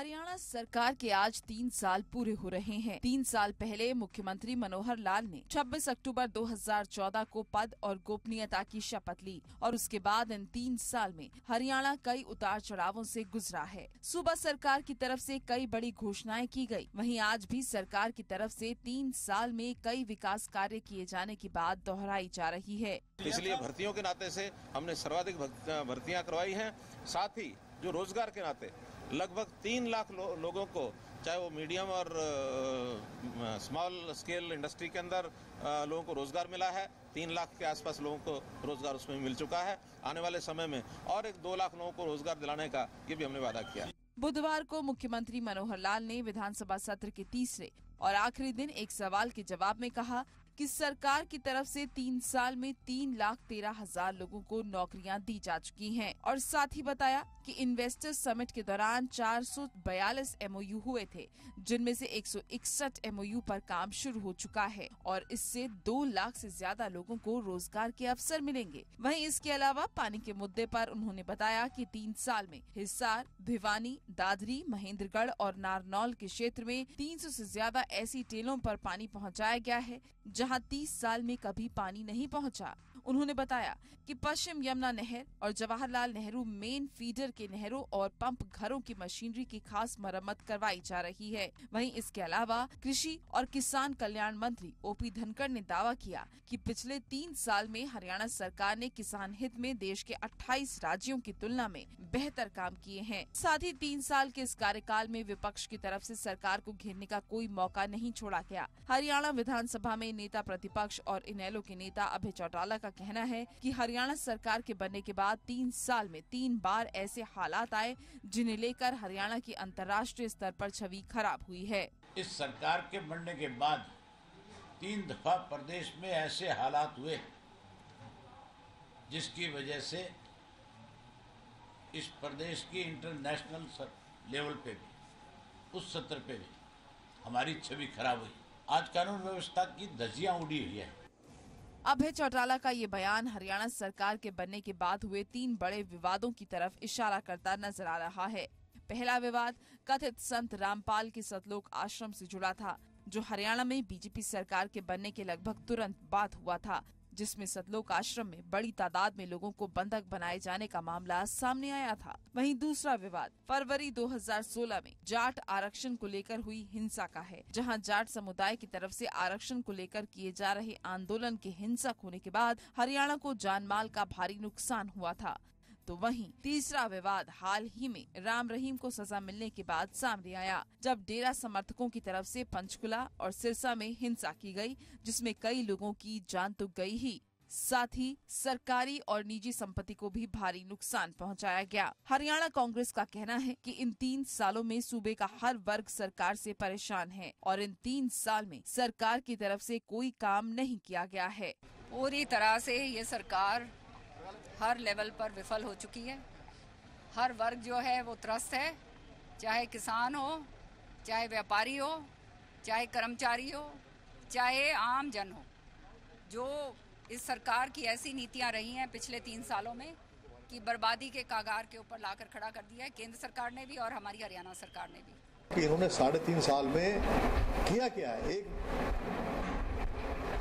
हरियाणा सरकार के आज 3 साल पूरे हो रहे हैं। 3 साल पहले मुख्यमंत्री मनोहर लाल ने 26 अक्टूबर 2014 को पद और गोपनीयता की शपथ ली और उसके बाद इन 3 साल में हरियाणा कई उतार चढ़ावों से गुजरा है। सूबा सरकार की तरफ से कई बड़ी घोषणाएं की गई, वहीं आज भी सरकार की तरफ से 3 साल में कई विकास कार्य किए जाने की बात दोहराई जा रही है। इसलिए भर्तियों के नाते से हमने सर्वाधिक भर्तियां करवाई हैं। साथ ही जो रोजगार के नाते लगभग 3 लाख लोगों को, चाहे वो मीडियम और स्मॉल स्केल इंडस्ट्री के अंदर लोगों को रोजगार मिला है। 3 लाख के आसपास लोगों को रोजगार उसमें मिल चुका है। आने वाले समय में और एक 2 लाख लोगों को रोजगार दिलाने का ये भी हमने वादा किया। बुधवार को मुख्यमंत्री मनोहर लाल ने विधानसभा सत्र के तीसरे और आखिरी दिन एक सवाल के जवाब में कहा कि सरकार की तरफ से 3 साल में 3,13,000 लोगों को नौकरियां दी जा चुकी हैं और साथ ही बताया कि इन्वेस्टर्स समिट के दौरान 442 MOU हुए थे, जिनमें से 161 MOU पर काम शुरू हो चुका है और इससे 2 लाख से ज्यादा लोगों को रोजगार के अवसर मिलेंगे। वहीं इसके अलावा पानी के मुद्दे पर उन्होंने बताया कि 3 साल में हिसार, भिवानी, दादरी, महेंद्रगढ़ और नारनौल के क्षेत्र में 300 से ज्यादा ऐसी टेलों पर पानी पहुंचाया गया है जहां 30 साल में कभी पानी नहीं पहुंचा। उन्होंने बताया कि पश्चिम यमुना नहर और जवाहरलाल नेहरू मेन फीडर के नहरों और पंप घरों की मशीनरी की खास मरम्मत करवाई जा रही है। वहीं इसके अलावा कृषि और किसान कल्याण मंत्री OP धनखड़ ने दावा किया कि पिछले 3 साल में हरियाणा सरकार ने किसान हित में देश के 28 राज्यों की तुलना में बेहतर काम किए हैं। साथ ही 3 साल के इस कार्यकाल में विपक्ष की तरफ से सरकार को घेरने का कोई मौका नहीं छोड़ा गया। हरियाणा विधानसभा में नेता प्रतिपक्ष और इनेलो के नेता अभय चौटाला का कहना है कि हरियाणा सरकार के बनने के बाद 3 साल में 3 बार ऐसे हालात आए जिन्हें लेकर हरियाणा की अंतर्राष्ट्रीय स्तर पर छवि खराब हुई है। इस सरकार के बनने के बाद 3 दफा प्रदेश में ऐसे हालात हुए जिसकी वजह से इस प्रदेश की इंटरनेशनल लेवल पे भी, उस सत्र पे भी हमारी छवि खराब हुई। आज कानून व्यवस्था की धज्जियां उड़ी हुई है। अभय चौटाला का ये बयान हरियाणा सरकार के बनने के बाद हुए 3 बड़े विवादों की तरफ इशारा करता नजर आ रहा है। पहला विवाद कथित संत रामपाल के सतलोक आश्रम से जुड़ा था, जो हरियाणा में बीजेपी सरकार के बनने के लगभग तुरंत बाद हुआ था, जिसमें सतलोक आश्रम में बड़ी तादाद में लोगों को बंधक बनाए जाने का मामला सामने आया था। वहीं दूसरा विवाद फरवरी 2016 में जाट आरक्षण को लेकर हुई हिंसा का है, जहां जाट समुदाय की तरफ से आरक्षण को लेकर किए जा रहे आंदोलन के हिंसक होने के बाद हरियाणा को जानमाल का भारी नुकसान हुआ था। तो वहीं तीसरा विवाद हाल ही में राम रहीम को सजा मिलने के बाद सामने आया, जब डेरा समर्थकों की तरफ से पंचकुला और सिरसा में हिंसा की गई, जिसमें कई लोगों की जान तो गई ही, साथ ही सरकारी और निजी संपत्ति को भी भारी नुकसान पहुंचाया गया। हरियाणा कांग्रेस का कहना है कि इन 3 सालों में सूबे का हर वर्ग सरकार से परेशान है और इन 3 साल में सरकार की तरफ से कोई काम नहीं किया गया है। पूरी तरह से ये सरकार हर लेवल पर विफल हो चुकी है। हर वर्ग जो है वो त्रस्त है, चाहे किसान हो, चाहे व्यापारी हो, चाहे कर्मचारी हो, चाहे आम जन हो। जो इस सरकार की ऐसी नीतियां रही हैं पिछले 3 सालों में कि बर्बादी के कागार के ऊपर लाकर खड़ा कर दिया है केंद्र सरकार ने भी और हमारी हरियाणा सरकार ने भी। इन्होंने 3.5 साल में किया क्या है? एक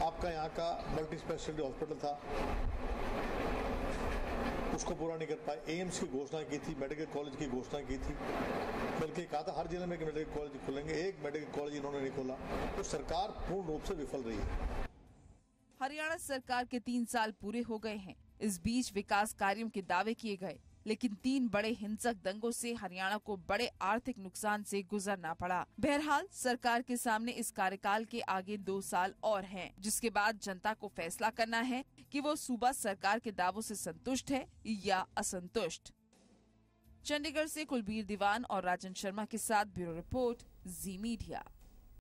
आपका यहाँ का मल्टी स्पेशलिटी हॉस्पिटल था, उसको पूरा नहीं कर पाए। एम्स की घोषणा की थी, मेडिकल कॉलेज की घोषणा की थी, बल्कि कहा था हर जिले में मेडिकल कॉलेज खुलेंगे, एक मेडिकल कॉलेज इन्होंने नहीं खोला। तो सरकार पूर्ण रूप से विफल रही है। हरियाणा सरकार के 3 साल पूरे हो गए हैं। इस बीच विकास कार्यों के दावे किए गए, लेकिन 3 बड़े हिंसक दंगों से हरियाणा को बड़े आर्थिक नुकसान से गुजरना पड़ा। बहरहाल सरकार के सामने इस कार्यकाल के आगे 2 साल और हैं, जिसके बाद जनता को फैसला करना है कि वो सूबा सरकार के दावों से संतुष्ट है या असंतुष्ट। चंडीगढ़ से कुलबीर दीवान और राजन शर्मा के साथ ब्यूरो रिपोर्ट, जी मीडिया।